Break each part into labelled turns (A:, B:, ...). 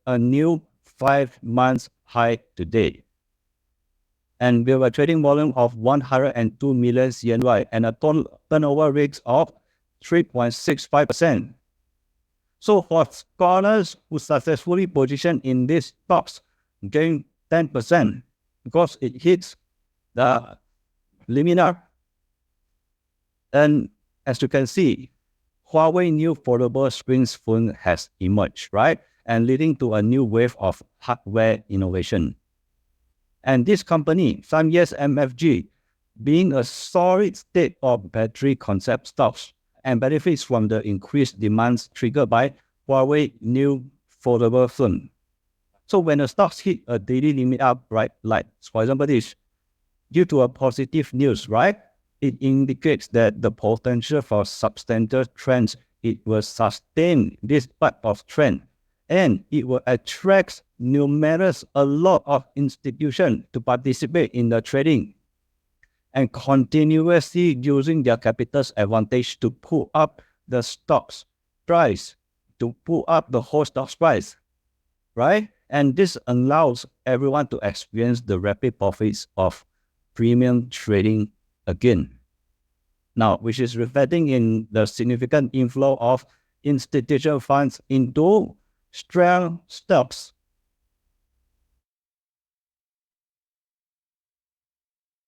A: a new 5-month high today. And with a trading volume of 102 million CNY and a turnover rate of 3.65%. So for scholars who successfully position in these stocks, gain 10% because it hits the limit. And as you can see, Huawei new foldable screen phone has emerged, right? And leading to a new wave of hardware innovation. And this company, some years MFG, being a solid state of battery concept stocks and benefits from the increased demands triggered by Huawei new foldable phone. So when the stocks hit a daily limit up, right, like for example this, due to a positive news, right, it indicates that the potential for substantial trends, it will sustain this type of trend and it will attract numerous, a lot of institutions to participate in the trading and continuously using their capital's advantage to pull up the stock's price, to pull up the whole stock's price, right? And this allows everyone to experience the rapid profits of premium trading again. Now, which is reflecting in the significant inflow of institutional funds into strong stocks.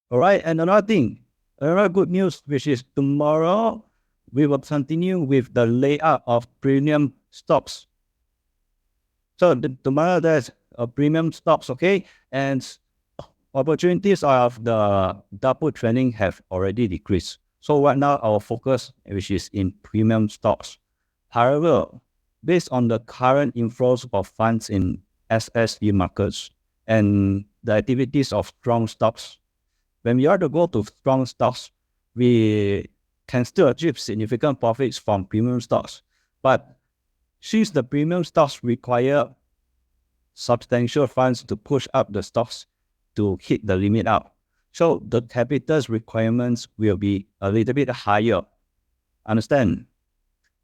A: All right, and another good news, which is tomorrow, we will continue with the layout of premium stocks. So tomorrow there's a premium stocks, okay? And opportunities of the double trending have already decreased. So right now our focus, which is in premium stocks. However, based on the current inflows of funds in SSE markets and the activities of strong stocks, when we are to go to strong stocks, we can still achieve significant profits from premium stocks. But since the premium stocks require substantial funds to push up the stocks to hit the limit up, so the capital's requirements will be a little bit higher. Understand?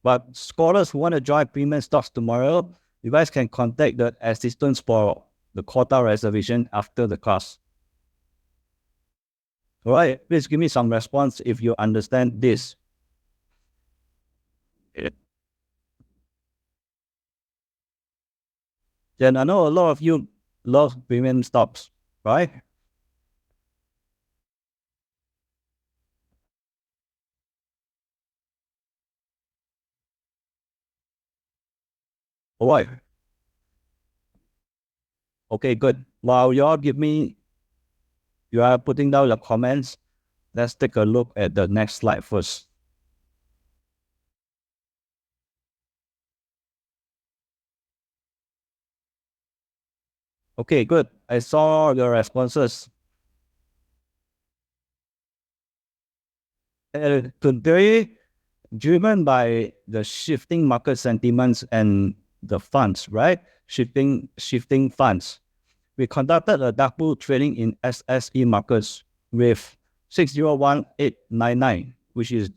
A: But scholars who want to join premium stocks tomorrow, you guys can contact the assistants for the quota reservation after the class. All right, please give me some response if you understand this. Then I know a lot of you love premium stocks, right? All right. Okay, good. While you are putting down your comments, let's take a look at the next slide first. Okay, good. I saw your responses. Today, driven by the shifting market sentiments and the funds, right? Shifting funds. We conducted a dark pool trading in SSE markets with 601899, which is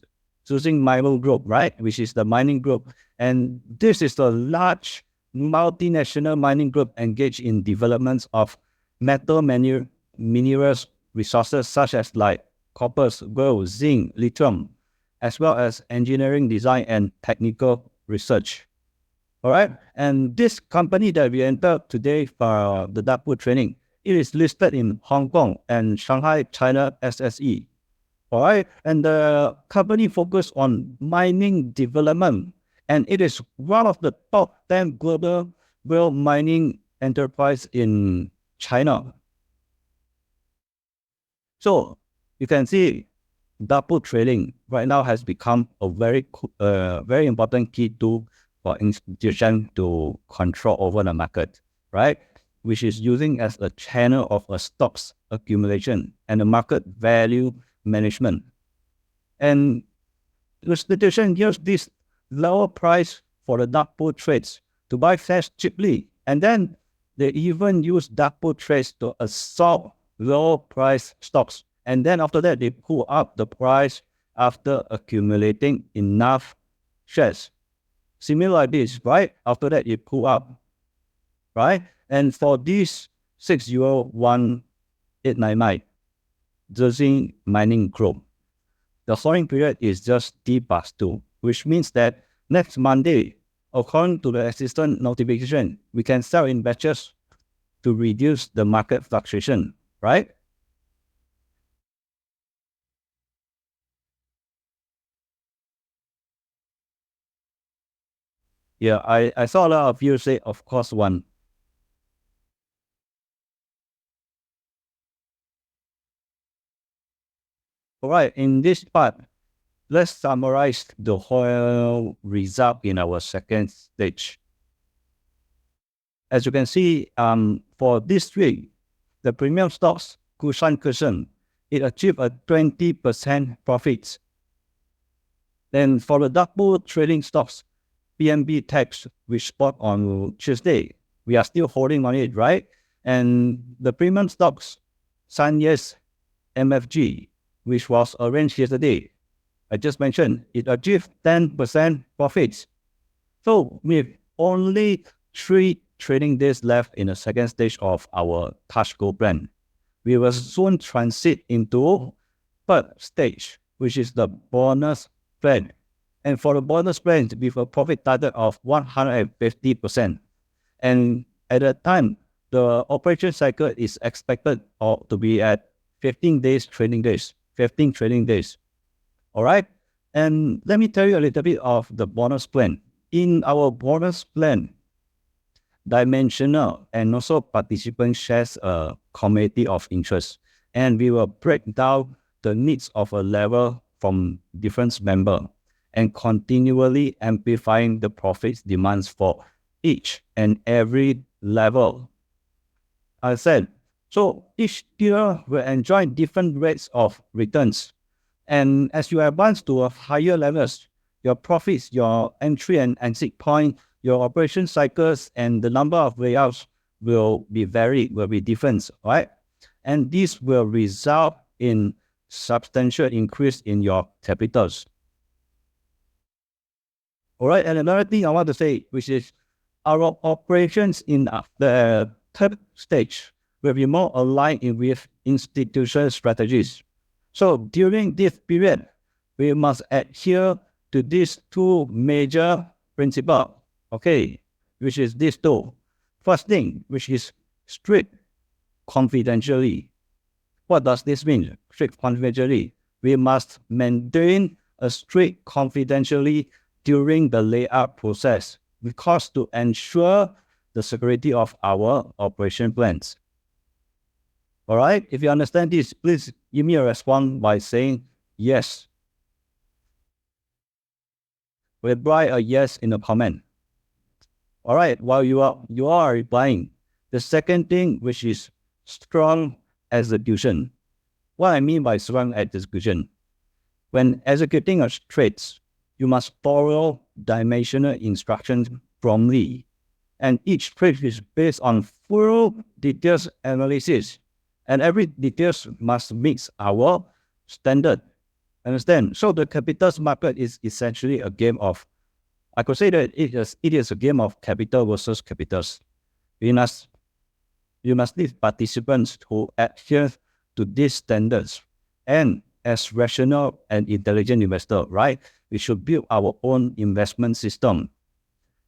A: choosing Milo Group, right? Which is the mining group. And this is a large multinational mining group engaged in developments of metal minerals resources such as like copper, gold, zinc, lithium, as well as engineering design and technical research. All right. And this company that we entered today for the dark pool training, it is listed in Hong Kong and Shanghai, China, SSE. All right. And the company focus on mining development. And it is one of the top 10 global gold mining enterprise in China. So you can see dark pool trading right now has become a very important key tool for institutions to control over the market, right? Which is using as a channel of a stocks accumulation and the market value management. And the institution use this lower price for the dark pool trades to buy shares cheaply. And then they even use dark pool trades to assault low price stocks. And then after that, they pull up the price after accumulating enough shares. Similar like this, right? After that, you pull up. right? And for this 601899 Jersey mining group, the holding period is just T+2, which means that next Monday, according to the existing notification, we can sell in batches to reduce the market fluctuation, right? Yeah, I saw a lot of you say, of course, one. All right, in this part, let's summarize the whole result in our second stage. As you can see, for this week, the premium stocks, Kushan Cushion, it achieved a 20% profit. Then for the double trading stocks, PMB Tech, which bought on Tuesday, we are still holding on it, right? And the premium stocks, Sanyes MFG, which was arranged yesterday, I just mentioned, it achieved 10% profits. So with only 3 trading days left in the second stage of our Touch Go plan, we will soon transit into third stage, which is the bonus plan. And for the bonus plan, with a profit target of 150%. And at that time, the operation cycle is expected to be at 15 days trading days, 15 trading days. All right. And let me tell you a little bit of the bonus plan. In our bonus plan, dimensional and also participant shares a community of interest. And we will break down the needs of a level from different members and continually amplifying the profits demands for each and every level. I said, so each tier will enjoy different rates of returns. And as you advance to a higher levels, your profits, your entry and exit point, your operation cycles, and the number of layouts will be varied, will be different, right? And this will result in substantial increase in your capitals. All right, and another thing I want to say, which is our operations in the third stage will be more aligned with institutional strategies. So during this period, we must adhere to these 2 major principles, okay, which is these 2. First thing, which is strict confidentiality. What does this mean? Strict confidentiality. We must maintain a strict confidentiality during the layout process because to ensure the security of our operation plans. All right, if you understand this, please give me a response by saying yes. We'll write a yes in the comment. All right, while you are replying, the second thing, which is strong execution. What I mean by strong execution, when executing a trades, you must follow dimensional instructions promptly, and each trade is based on full details analysis, and every details must meet our standard. Understand? So the capitals market is essentially a game of, I could say that it is a game of capital versus capitals. You must need participants who adhere to these standards. And as rational and intelligent investor, right, we should build our own investment system.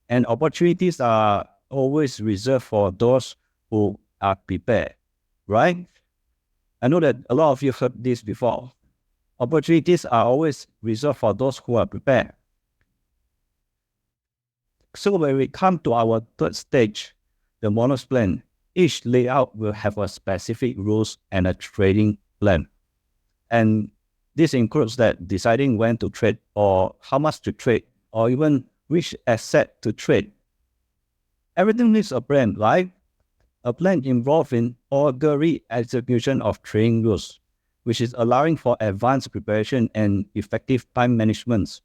A: And opportunities are always reserved for those who are prepared, right? I know that a lot of you heard this before. Opportunities are always reserved for those who are prepared. So when we come to our third stage, the bonus plan, each layout will have a specific rules and a trading plan. And this includes that deciding when to trade or how much to trade or even which asset to trade. Everything needs a plan, right? A plan involved in orderly execution of trading rules, which is allowing for advanced preparation and effective time management.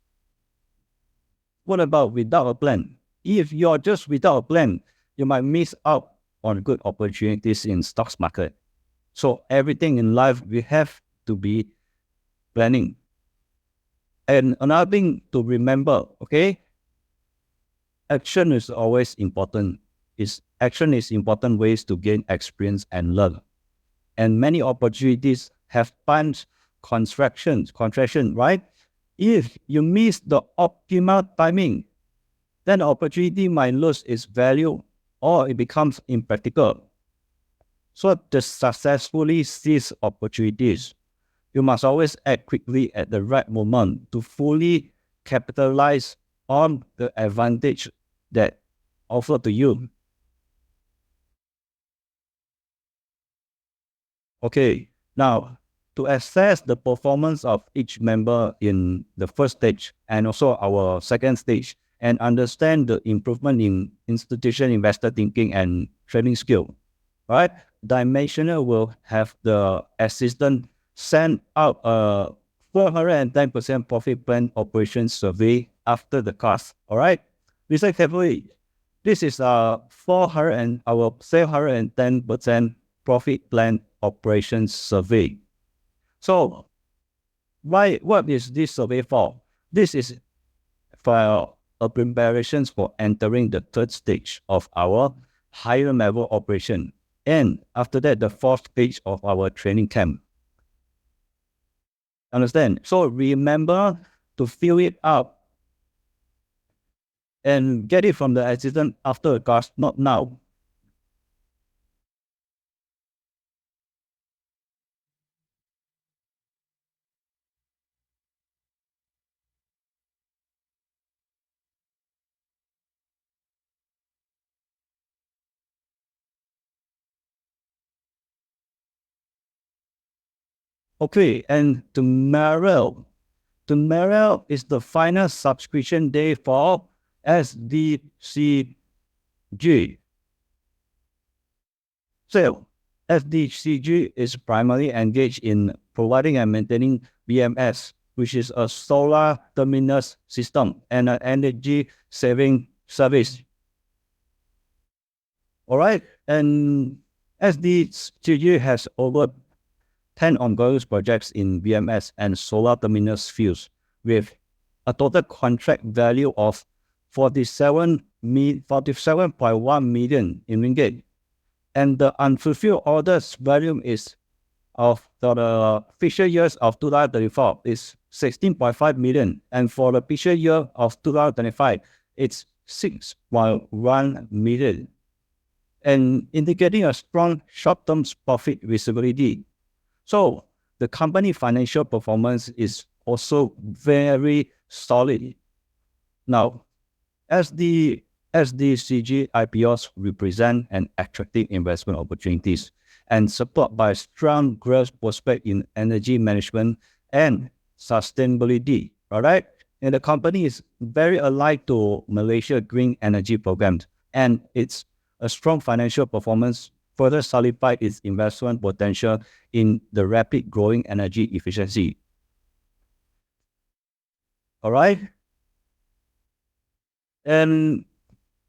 A: What about without a plan? If you're just without a plan, you might miss out on good opportunities in stocks market. So everything in life, we have to be planning. And another thing to remember, okay? Action is always important. action is important ways to gain experience and learn. And many opportunities have times contraction, right? If you miss the optimal timing, then the opportunity might lose its value or it becomes impractical. So to successfully seize opportunities, you must always act quickly at the right moment to fully capitalize on the advantage that offered to you. Okay, now to assess the performance of each member in the first stage and also our second stage and understand the improvement in institution investor thinking and trading skill, right? Dimensional will have the assistant send out a 410% profit plan operation survey after the class, all right? Listen carefully. This is our 710% profit plan operations survey. So, what is this survey for? This is for a preparations for entering the third stage of our higher level operation. And after that, the fourth stage of our training camp. Understand? So remember to fill it up and get it from the assistant after the class, not now. Okay, and tomorrow is the final subscription day for SDCG. So, SDCG is primarily engaged in providing and maintaining BMS, which is a solar terminus system and an energy saving service. All right, and SDCG has over 10 ongoing projects in BMS and solar terminus fields with a total contract value of 47.1 million in ringgit. And the unfulfilled orders volume is of the fiscal years of 2034 is 16.5 million. And for the fiscal year of 2025, it's 6.1 million. And indicating a strong short-term profit visibility. So the company financial performance is also very solid. Now, as the SDCG IPOs represent an attractive investment opportunities and support by strong growth prospect in energy management and sustainability, all right? And the company is very aligned to Malaysia Green Energy Programs, and it's a strong financial performance further solidify its investment potential in the rapid growing energy efficiency. All right? And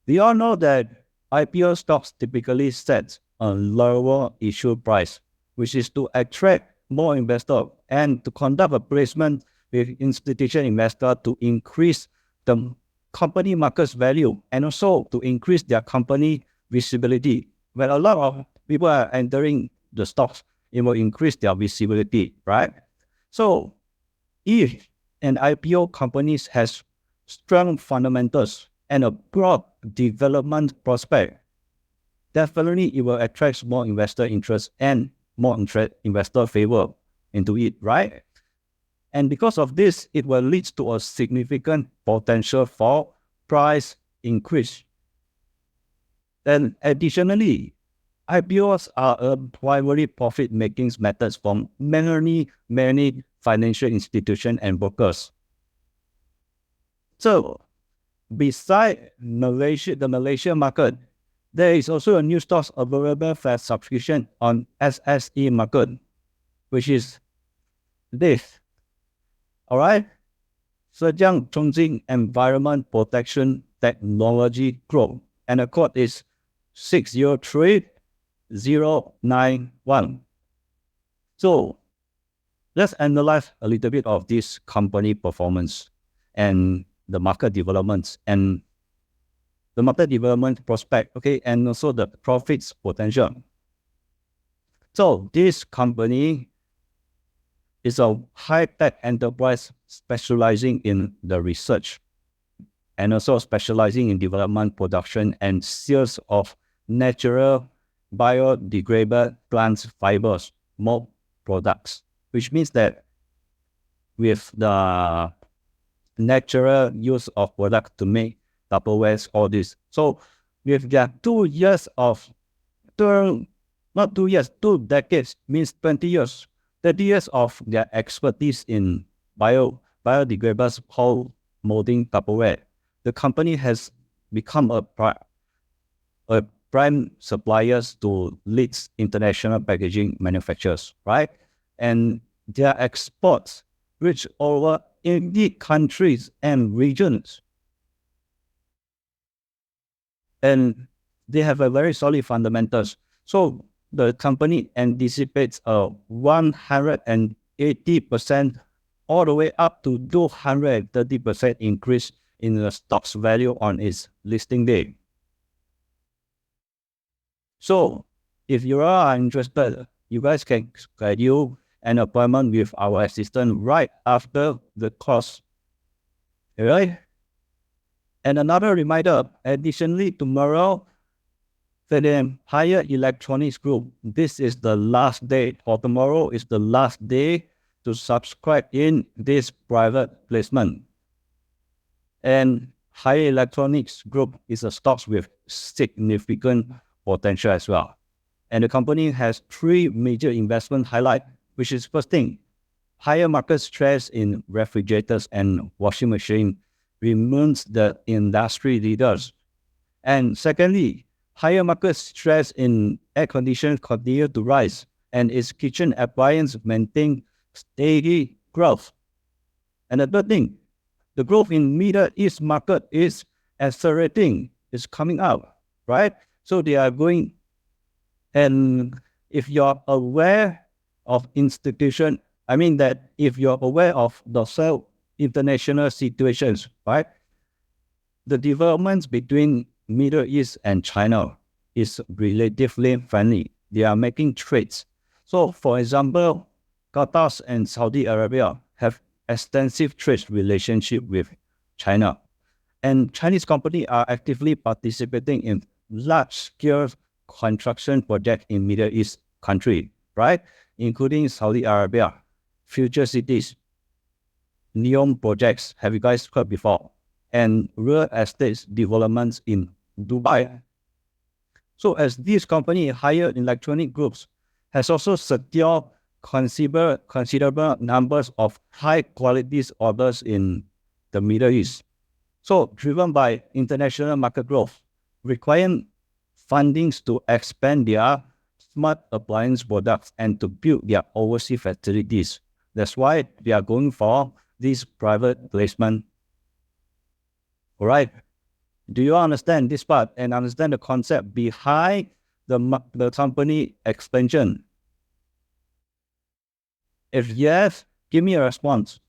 A: we all know that IPO stocks typically set a lower issue price, which is to attract more investors and to conduct a placement with institutional investors to increase the company market value and also to increase their company visibility. When a lot of people are entering the stocks, it will increase their visibility, right? So if an IPO company has strong fundamentals and a broad development prospect, definitely it will attract more investor interest and more investor favor into it, right? And because of this, it will lead to a significant potential for price increase. And additionally, IPOs are a primary profit-making methods for many financial institutions and brokers. So, beside Malaysia, the Malaysian market, there is also a new stocks available for subscription on SSE market, which is this. All right? Zhejiang Chongqing Environment Protection Technology Group, and the code is 603091. So let's analyze a little bit of this company performance and the market developments. And the market development prospect, okay, and also the profits potential. So this company is a high-tech enterprise specializing in the research and also specializing in development, production, and sales of natural biodegradable plant fibers, more products, which means that with the natural use of products to make Tupperware, all this. So with their 2 years of, not 2 years, 2 decades, means 20 years, 30 years of their expertise in biodegradable whole molding Tupperware, the company has become a prime suppliers to lead international packaging manufacturers, right? And their exports reach over 80 countries and regions. And they have a very solid fundamentals. So the company anticipates a 180% all the way up to 230% increase in the stock's value on its listing day. So if you are interested, you guys can schedule an appointment with our assistant right after the course. All right? And another reminder, additionally, tomorrow, for the Higher Electronics Group, this is the last day, or tomorrow is the last day to subscribe in this private placement. And Higher Electronics Group is a stock with significant potential as well. And the company has 3 major investment highlights, which is first thing, higher market shares in refrigerators and washing machine remains the industry leaders. And secondly, higher market shares in air conditioners continue to rise, and its kitchen appliance maintain steady growth. And the third thing, the growth in Middle East market is accelerating, is coming up, right? So they are going, and if you're aware of institution, I mean that if you're aware of the international situations, right? The developments between Middle East and China is relatively friendly. They are making trades. So for example, Qatar and Saudi Arabia have extensive trade relationship with China. And Chinese companies are actively participating in large-scale construction projects in Middle East country, right? Including Saudi Arabia, future cities, NEOM projects, have you guys heard before? And real estate developments in Dubai. So as these companies, higher electronic groups, has also secured considerable numbers of high quality orders in the Middle East. So driven by international market growth, requiring fundings to expand their smart appliance products and to build their overseas facilities. That's why they are going for this private placement. All right. Do you understand this part and understand the concept behind the company expansion? If yes, give me a response.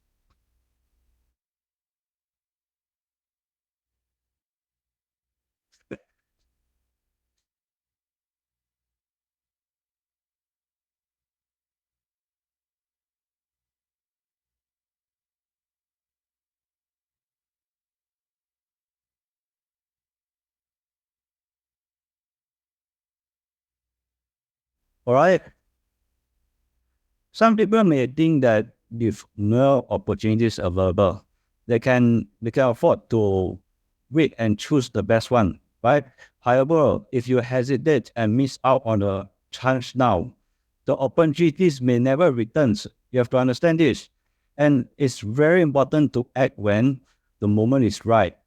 A: All right. Some people may think that if no opportunities available, they can afford to wait and choose the best one, right? However, if you hesitate and miss out on a chance now, the opportunities may never return. You have to understand this. And it's very important to act when the moment is right,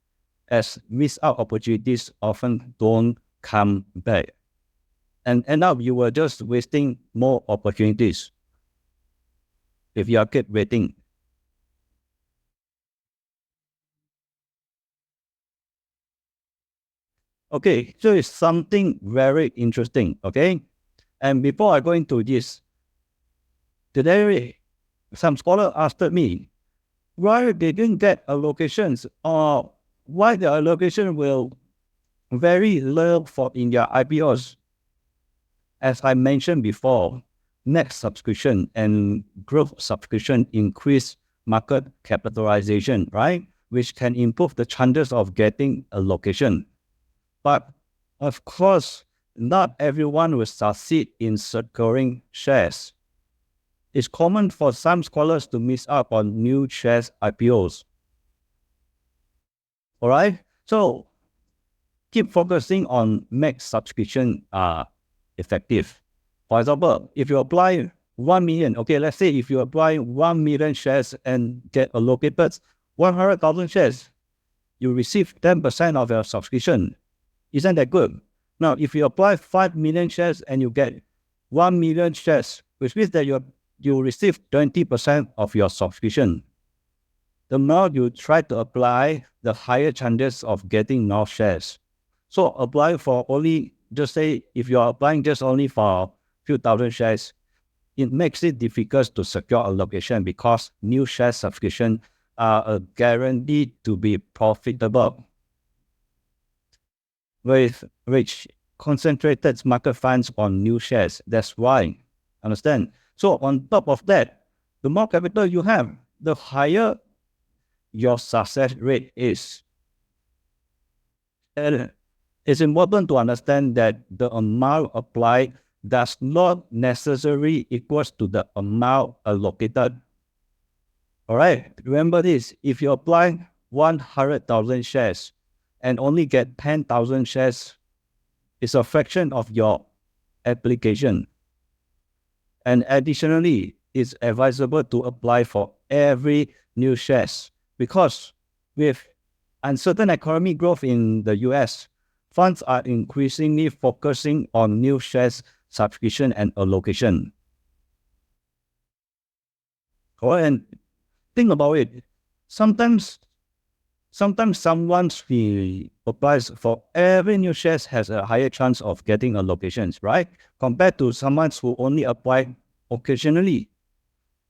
A: as missed out opportunities often don't come back. And end up you were just wasting more opportunities if you are kept waiting. Okay, so it's something very interesting, okay? And before I go into this, today some scholar asked me why they didn't get allocations or why the allocation will very low for in their IPOs. As I mentioned before, net subscription and growth subscription increase market capitalization, right? Which can improve the chances of getting a location. But of course, not everyone will succeed in securing shares. It's common for some scholars to miss out on new shares IPOs. All right? So keep focusing on make subscription effective. For example, if you apply 1 million, okay, let's say if you apply 1 million shares and get allocated 100,000 shares, you receive 10% of your subscription. Isn't that good? Now, if you apply 5 million shares and you get 1 million shares, which means that you receive 20% of your subscription. The more you try to apply, the higher chances of getting more shares. So apply for only, just say, if you are applying just only for a few thousand shares, it makes it difficult to secure a location because new share subscription are guaranteed to be profitable with which concentrated market funds on new shares. That's why, understand? So on top of that, the more capital you have, the higher your success rate is. And it's important to understand that the amount applied does not necessarily equals to the amount allocated. All right, remember this. If you apply 100,000 shares and only get 10,000 shares, it's a fraction of your application. And additionally, it's advisable to apply for every new shares because with uncertain economic growth in the US, funds are increasingly focusing on new shares subscription and allocation. Oh, and think about it. Sometimes someone who applies for every new shares has a higher chance of getting allocations, right? Compared to someone who only apply occasionally.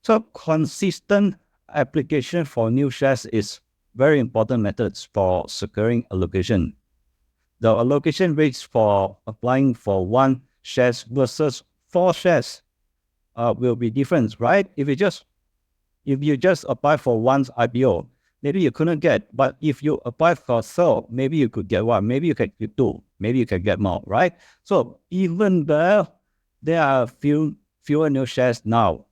A: So consistent application for new shares is very important methods for securing allocation. The allocation rates for applying for 1 shares versus 4 shares will be different, right? If you just apply for 1's IPO, maybe you couldn't get, but if you apply for so, maybe you could get 1, maybe you can get 2, maybe you can get more, right? So even though there are fewer new shares now,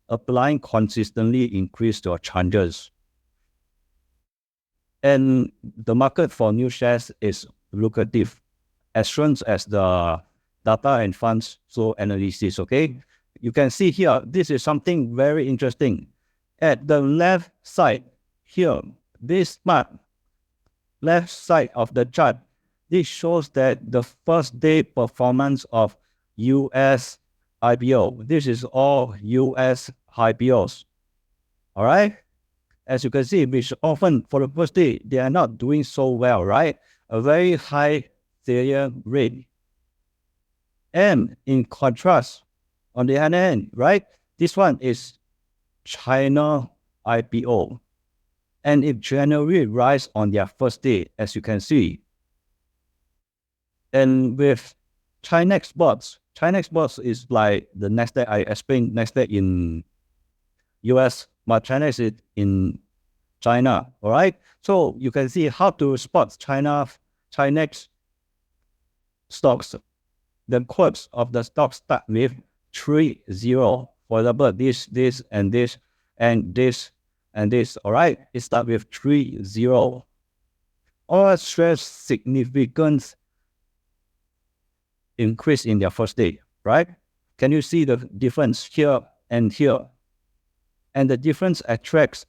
A: applying consistently increase your chances. And the market for new shares is lucrative, as shown as the data and funds flow analysis, okay? You can see here, this is something very interesting. At the left side here, this map, left side of the chart, this shows that the first day performance of US IPO. This is all US IPOs. All right? As you can see, which often for the first day, they are not doing so well, right? A very high failure rate. And in contrast, on the other hand, right? This one is China IPO. And it generally rise on their first day, as you can see. And with China exports is like the Nasdaq. I explained Nasdaq in US, but China is in China. All right. So you can see how to spot Chinese stocks. The quotes of the stock start with 30. For example, this, and this, and this, and this. All right. It starts with 30. All stress significant increase in their first day, right? Can you see the difference here and here? And the difference attracts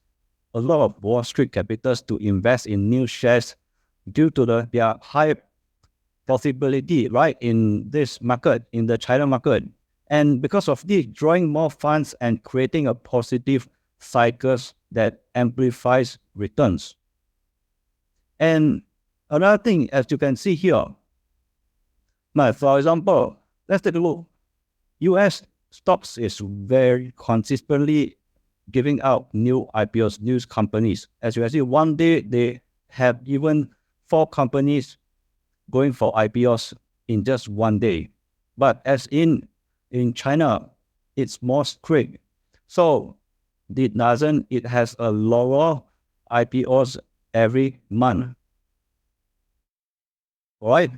A: a lot of Wall Street capitals to invest in new shares due to their high possibility, right, in this market, in the China market. And because of this, drawing more funds and creating a positive cycles that amplifies returns. And another thing, as you can see here, for example, let's take a look. US stocks is very consistently giving out new IPOs, new companies. As you can see, one day they have even 4 companies going for IPOs in just one day. But as in China, it's more strict. So it has a lower IPOs every month, right?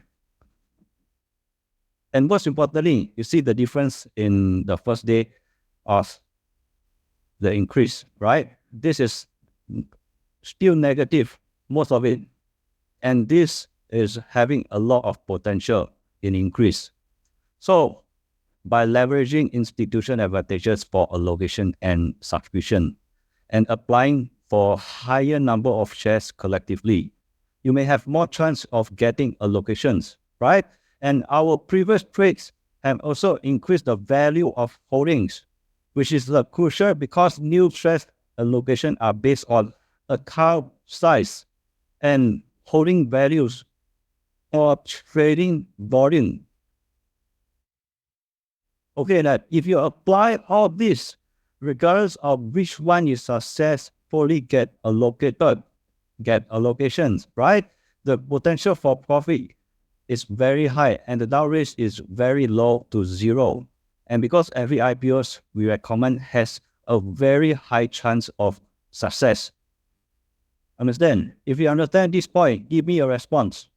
A: And most importantly, you see the difference in the first day of the increase, right? This is still negative, most of it. And this is having a lot of potential in increase. So by leveraging institution advantages for allocation and subscription and applying for higher number of shares collectively, you may have more chance of getting allocations, right? And our previous trades have also increased the value of holdings, which is crucial because new shares allocation are based on account size and holding values or trading volume. Okay, that if you apply all this, regardless of which one you successfully get allocations, right? The potential for profit is very high and the down risk is very low to zero. And because every IPOs we recommend has a very high chance of success. Understand? If you understand this point, give me a response.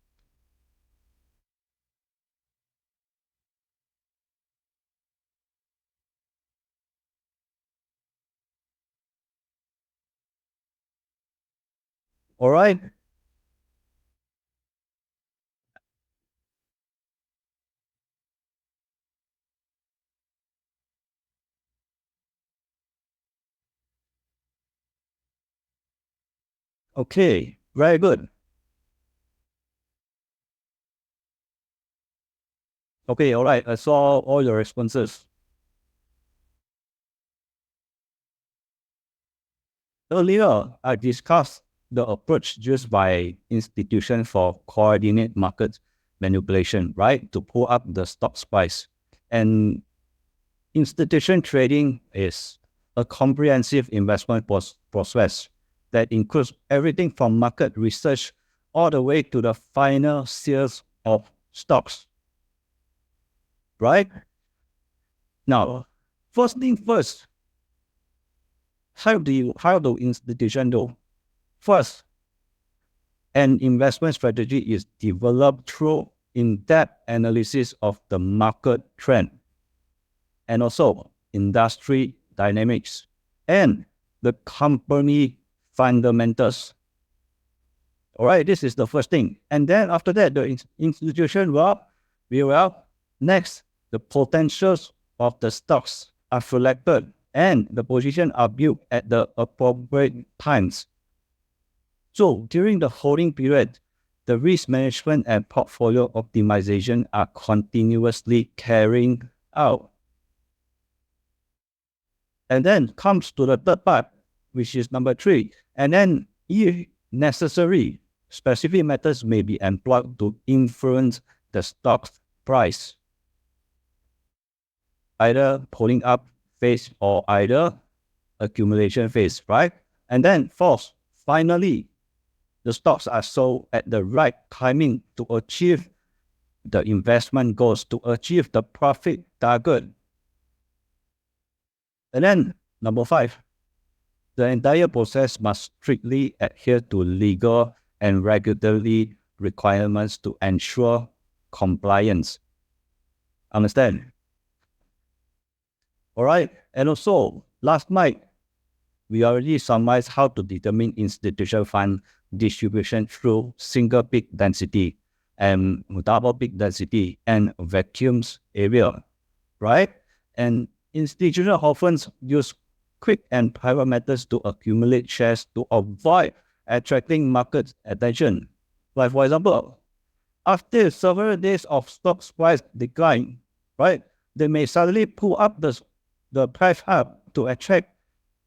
A: All right? Okay, very good. Okay, all right. I saw all your responses. Earlier, I discussed the approach used by institutions for coordinate market manipulation, right, to pull up the stock price. And institution trading is a comprehensive investment process that includes everything from market research all the way to the final sales of stocks, right? Now, first thing first, how do institutions do? First, an investment strategy is developed through in-depth analysis of the market trend and also industry dynamics and the company fundamentals. All right, this is the first thing. And then after that, the institution will next, the potentials of the stocks are selected and the position are built at the appropriate times. So during the holding period, the risk management and portfolio optimization are continuously carrying out. And then comes to the third part, which is number 3. And then, if necessary, specific methods may be employed to influence the stock price, either pulling up phase or either accumulation phase, right? And then fourth, finally, the stocks are sold at the right timing to achieve the investment goals, to achieve the profit target. And then number 5, the entire process must strictly adhere to legal and regulatory requirements to ensure compliance. Understand? All right. And also, last night, we already summarized how to determine institutional fund distribution through single peak density and double peak density and vacuums area, right? And institutional often use quick and private methods to accumulate shares to avoid attracting market attention. Like for example, after several days of stock price decline, right, they may suddenly pull up the price up to attract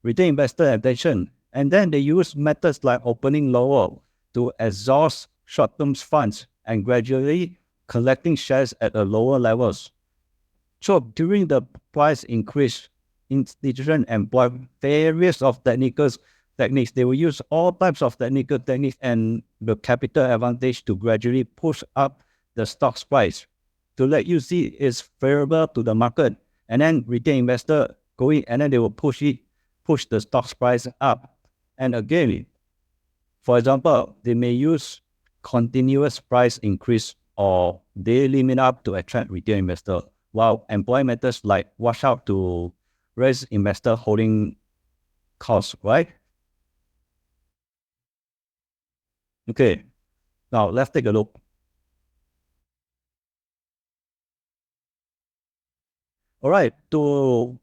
A: retail investor attention. And then they use methods like opening lower to exhaust short-term funds and gradually collecting shares at a lower levels. So during the price increase, institutions employ various of techniques. They will use all types of technical techniques and the capital advantage to gradually push up the stock's price to let you see it's favorable to the market, and then retail investor go in and then they will push the stock's price up. And again, for example, they may use continuous price increase or daily limit up to attract retail investor, while employee methods like watch out to raise investor holding costs, right? Okay, now let's take a look. All right, to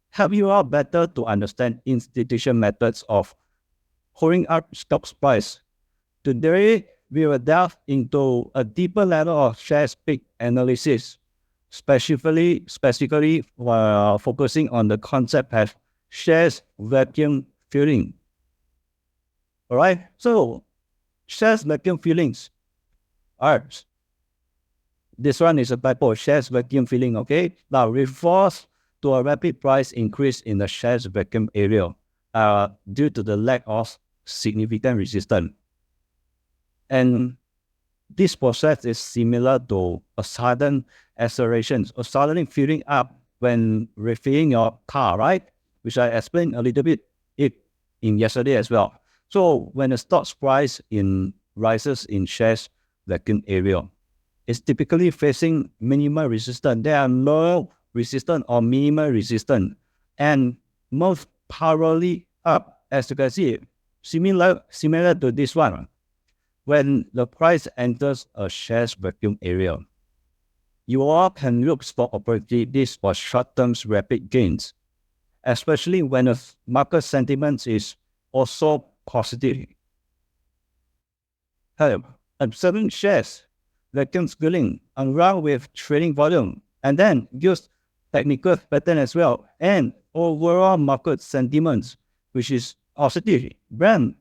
A: help you out better to understand institution methods of holding up stock's price, today we will delve into a deeper level of shares pick analysis, specifically focusing on the concept of shares vacuum filling. All right, so shares vacuum fillings are, this one is a typo, shares vacuum filling, okay? Now, refers to a rapid price increase in the shares vacuum area due to the lack of significant resistance. And this process is similar to a sudden acceleration, or suddenly filling up when refilling your car, right? Which I explained a little bit in yesterday as well. So when the stock's price rises in shares vacuum area, it's typically facing minimal resistance. There are no resistance or minimal resistance, and most powerfully up, as you can see, similar to this one. When the price enters a shares vacuum area, you all can look for opportunities for short-term rapid gains, especially when the market sentiment is also positive. Observing shares vacuum filling around with trading volume, and then use technical pattern as well, and overall market sentiments, which is positive, then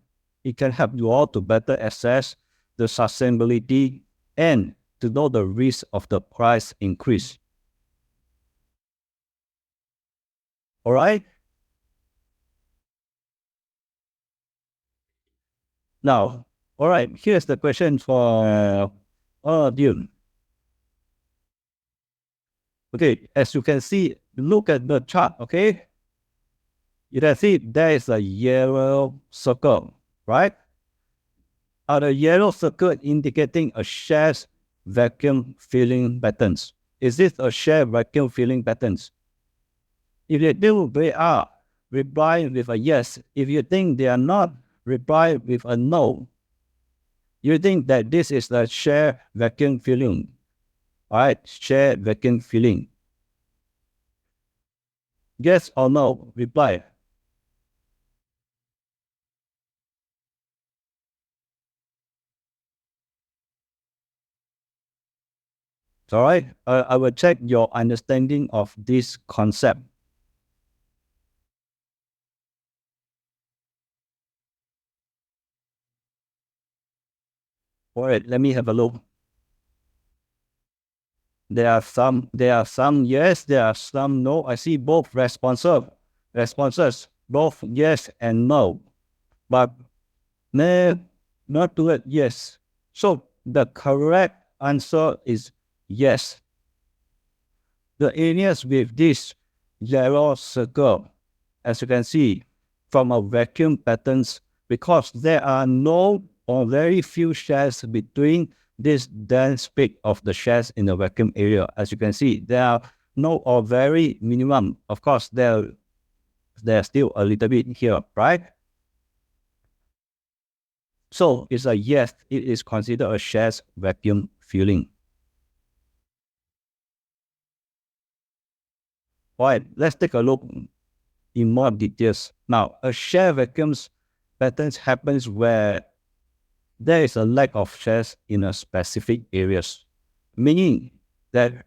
A: it can help you all to better assess the sustainability and to know the risk of the price increase. All right. Now, all right, here's the question for all of you. Okay, as you can see, look at the chart, okay? You can see there is a yellow circle, right? The yellow circle indicating a shares vacuum filling patterns. Is this a share vacuum filling patterns? If you think they are, reply with a yes. If you think they are not, reply with a no. You think that this is the share vacuum filling. All right, share vacuum filling. Yes or no, reply. All right, I will check your understanding of this concept. All right, let me have a look. There are some yes, there are some no. I see both responses, both yes and no, but not to it, yes. So the correct answer is yes. The areas with this yellow circle, as you can see from our vacuum patterns, because there are no or very few shares between this dense peak of the shares in the vacuum area. As you can see, there are no or very minimum. Of course, there's still a little bit here, right? So it's a yes, it is considered a shares vacuum filling. All right, let's take a look in more details. Now, a share vacuums patterns happens where there is a lack of shares in a specific areas, meaning that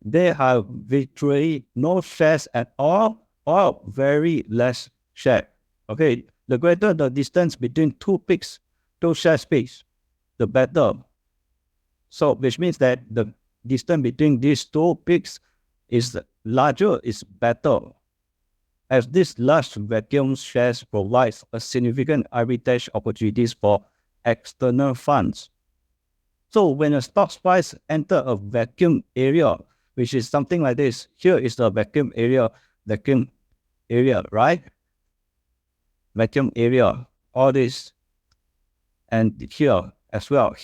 A: there are virtually no shares at all or very less share. Okay, the greater the distance between two shares peaks, the better. So, which means that the distance between these two peaks is larger, is better, as this large vacuum shares provides a significant arbitrage opportunities for external funds. So when a stock price enter a vacuum area, which is something like this, here is the vacuum area, right? Vacuum area, all this, and here as well.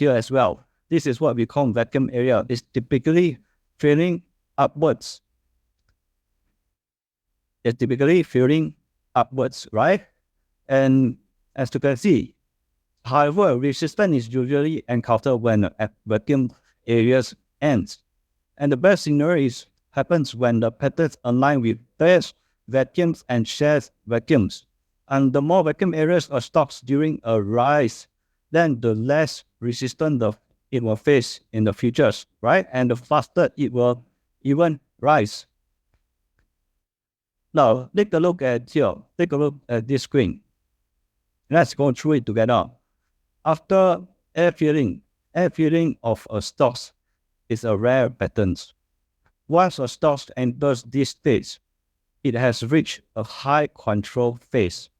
A: This is what we call vacuum area. It's typically filling upwards. It's typically filling upwards, right? And as you can see, however, resistance is usually encountered when a vacuum areas ends. And the best scenario happens when the patterns align with pairs, vacuums, and shares vacuums. And the more vacuum areas are stocks during a rise, then the less resistant it will face in the futures, right? And the faster it will even rise. Now, take a look at here. Take a look at this screen. Let's go through it together. After air filling of a stocks is a rare pattern. Once a stock enters this stage, it has reached a high control phase.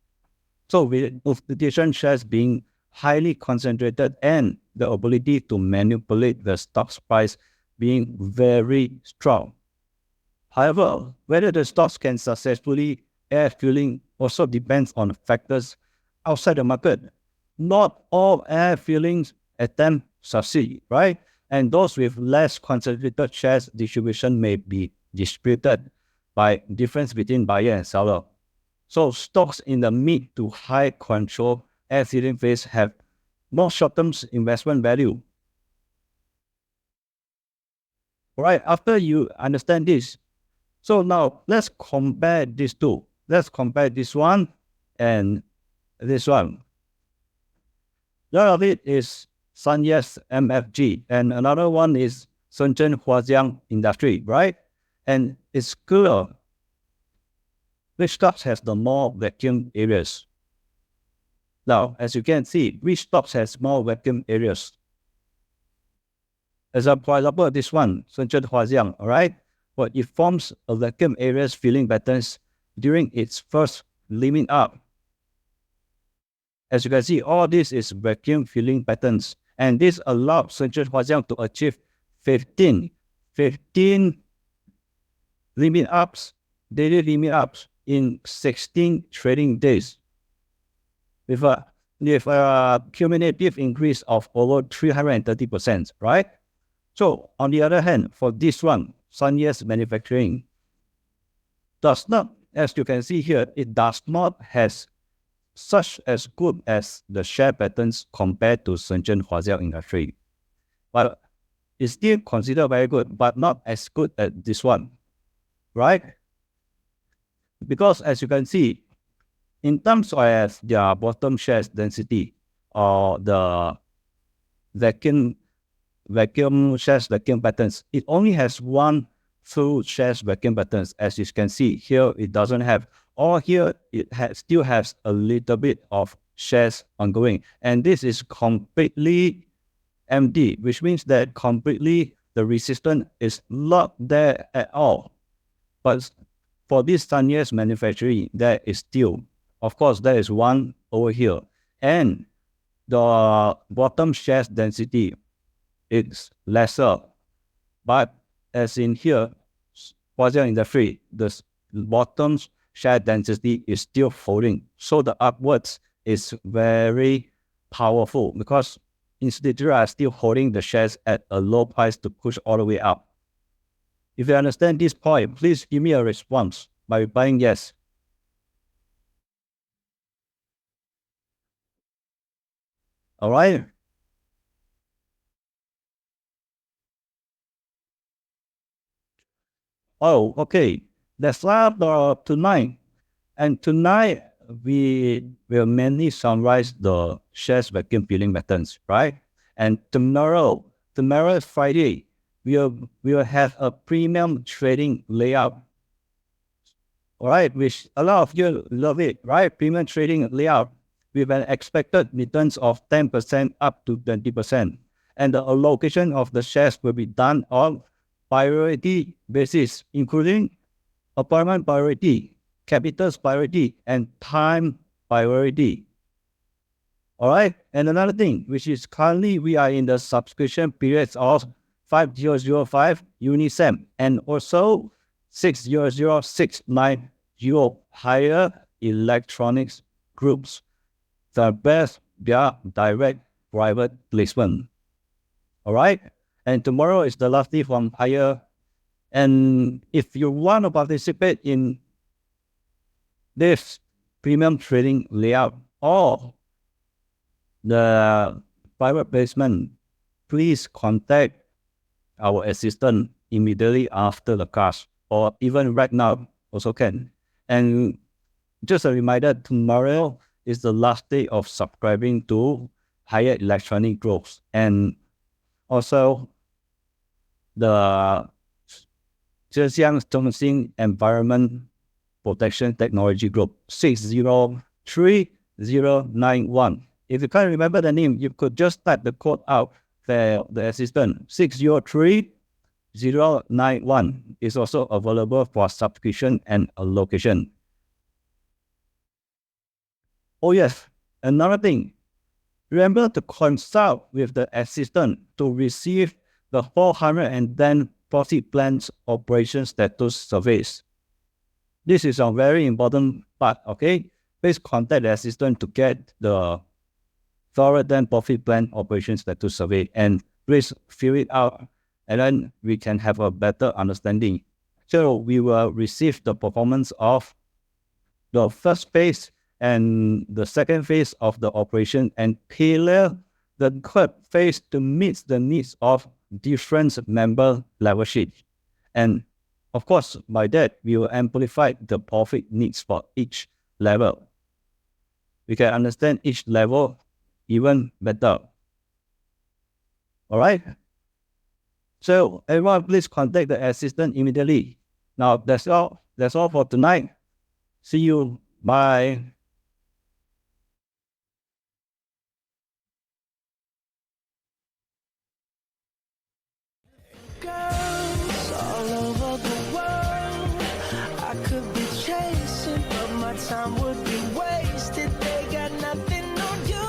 A: So with institution shares being highly concentrated and the ability to manipulate the stock's price being very strong. However, whether the stocks can successfully air filling also depends on factors outside the market. Not all air fillings attempts succeed, right? And those with less concentrated shares distribution may be disputed by difference between buyer and seller. So stocks in the mid to high control air filling phase have more short-term investment value. All right, after you understand this, so now let's compare these two. Let's compare this one and this one. One of it is Sanyas MFG, and another one is Shenzhen Huajiang Industry, right? And it's clear which stocks has the more vacuum areas. Now, as you can see, which stocks has more vacuum areas? For example, this one, Shenzhen Huajiang, all right? Well, it forms a vacuum areas filling patterns during its first limit up. As you can see, all this is vacuum filling patterns, and this allows Shenzhen Huajiang to achieve 15 limit ups, daily limit ups in 16 trading days, with a cumulative increase of over 330%, right? So, on the other hand, for this one, Sanyas Manufacturing does not, as you can see here, it does not has such as good as the share patterns compared to Shenzhen Huajiang Industry. But it's still considered very good, but not as good as this one, right? Because as you can see, in terms of their bottom shares density or the vacuum shares vacuum patterns, it only has one full shares vacuum patterns. As you can see here, it doesn't have, or here it still has a little bit of shares ongoing, and this is completely empty, which means that completely the resistance is not there at all. But for this Sanyas Manufacturing, there is still, of course, there is one over here, and the bottom shares density is lesser. But as in here, Huajiang Industry, the bottom share density is still holding. So the upwards is very powerful because institutions are still holding the shares at a low price to push all the way up. If you understand this point, please give me a response by replying yes. All right. Oh, okay. That's all tonight. And tonight, we will mainly summarize the shares vacuum filling methods, right? And tomorrow is Friday, we will have a premium trading layout. All right, which a lot of you love it, right? Premium trading layout with an expected returns of 10% up to 20%. And the allocation of the shares will be done on priority basis, including appointment priority, capital priority, and time priority. All right. And another thing, which is currently we are in the subscription periods of 5005 UNICEF and also 600690 higher electronics groups. The best their direct private placement. All right. And tomorrow is the last day from higher. And if you want to participate in this premium trading layout or the private placement, please contact our assistant immediately after the class or even right now also can. And just a reminder, tomorrow is the last day of subscribing to higher electronic groups and also the Zhejiang Zhongxin Environment Protection Technology Group 603091. If you can't remember the name, you could just type the code out for the assistant. 603091 is also available for subscription and allocation. Oh yes, another thing. Remember to consult with the assistant to receive the 410 profit plans operation status surveys. This is a very important part, okay? Please contact the assistant to get the 410 profit plan operation status survey and please fill it out and then we can have a better understanding. So we will receive the performance of the first phase and the second phase of the operation and tailor the third phase to meet the needs of different member level sheets. And of course, by that, we will amplify the profit needs for each level. We can understand each level even better. All right? So everyone, please contact the assistant immediately. Now, that's all. That's all for tonight. See you. Bye.
B: Girls all over the world, I could be chasing, but my time would be wasted. They got nothing on you.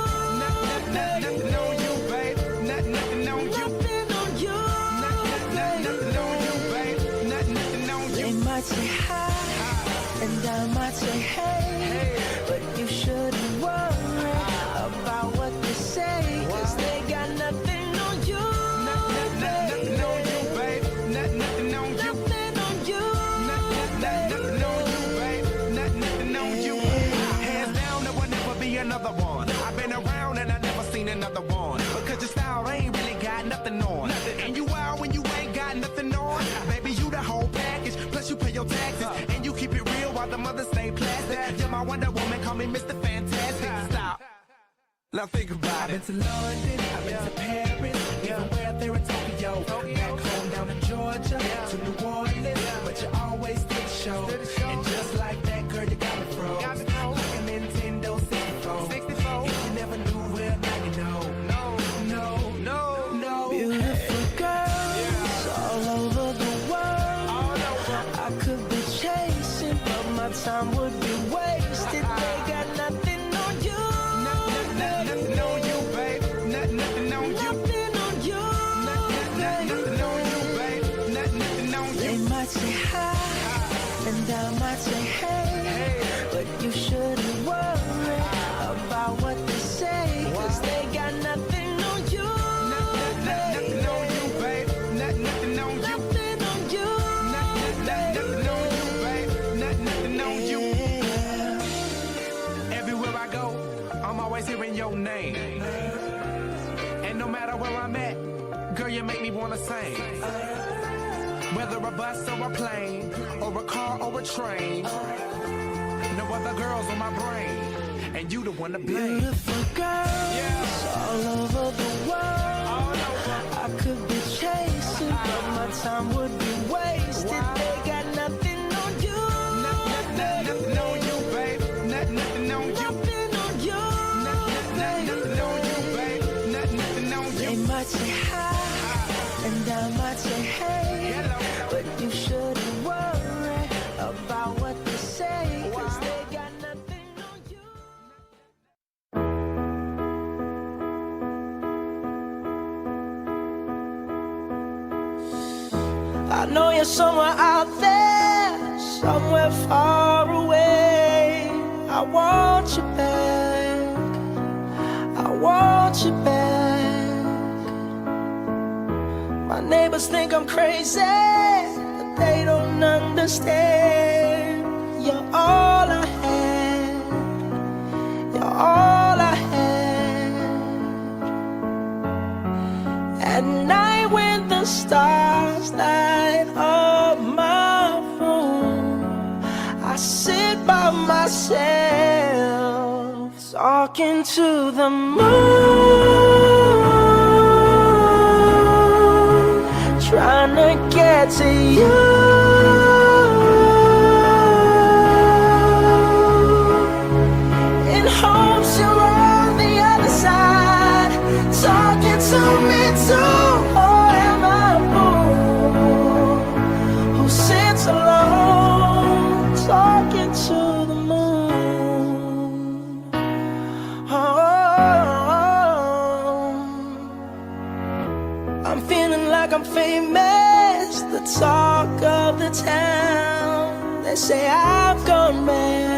C: Nothing on you, babe. Nothing on you.
B: Nothing on you.
C: Nothing on you, babe. Nothing on
B: They
C: you.
B: might say hi, and I might say hey, but you shouldn't worry about what they say, 'cause they got nothing on you.
C: Nothing on you, babe. Nothing on you.
B: Nothing on you.
C: Nothing on you, babe. Nothing on you. Hands down, there will never be another one. I've been around and I never seen another one. Because your style ain't really got nothing on. And you wild when you ain't got nothing on. Baby, you the whole package. Plus you pay your taxes. And you keep it real while the mothers stay plastic. You're my Wonder Woman, call me Mr. Fantastic. Stop. Now think about it. I've been to London, I've been to Paris, even where there in Tokyo. Back home down in Georgia, to New Orleans, but you always did the show. And just like that, girl, you got me froze. Like a Nintendo 64. If you never knew, well, now you know. No.
B: Beautiful girls all over the world. I could be chasing, but my time would be wasted. They got nothing on you.
C: Nothing on you, babe. Nothing on you.
B: Nothing on you.
C: Nothing on you, babe. Nothing on
B: They
C: you.
B: might say hi, and I might say hey, but you shouldn't worry about what they say, 'cause they got nothing on you.
C: Nothing on you, babe. Nothing on you.
B: Nothing on you.
C: Nothing on you, babe. Nothing on you. Everywhere I go, I'm always hearing your name. And no matter where I'm at, girl, you make me wanna sing. Whether a bus or a plane, or a car or a train, no other girls on my brain, and you the one to blame.
B: Beautiful girls all over the world. I could be chasing, but my time would be wasted. They got nothing on you.
C: Nothing on you, babe. Nothing on you.
B: Nothing on you.
C: Nothing on you, babe. Nothing on
B: They
C: you.
B: might say hi, and I might say hey, but you shouldn't worry about what they say, 'cause they got nothing on you. know you're somewhere out there, somewhere far away. I want you back, I want you back. My neighbors think I'm crazy, but they don't understand. You're all I had, you're all I had. At night when the stars light up my room, I sit by myself, talking to the moon, trying to get to you. In hopes you're on the other side, talking to me too. Or am I a fool who sits alone, talking to the moon? Oh, I'm feeling like I'm famous, the talk of the town. They say I've gone mad,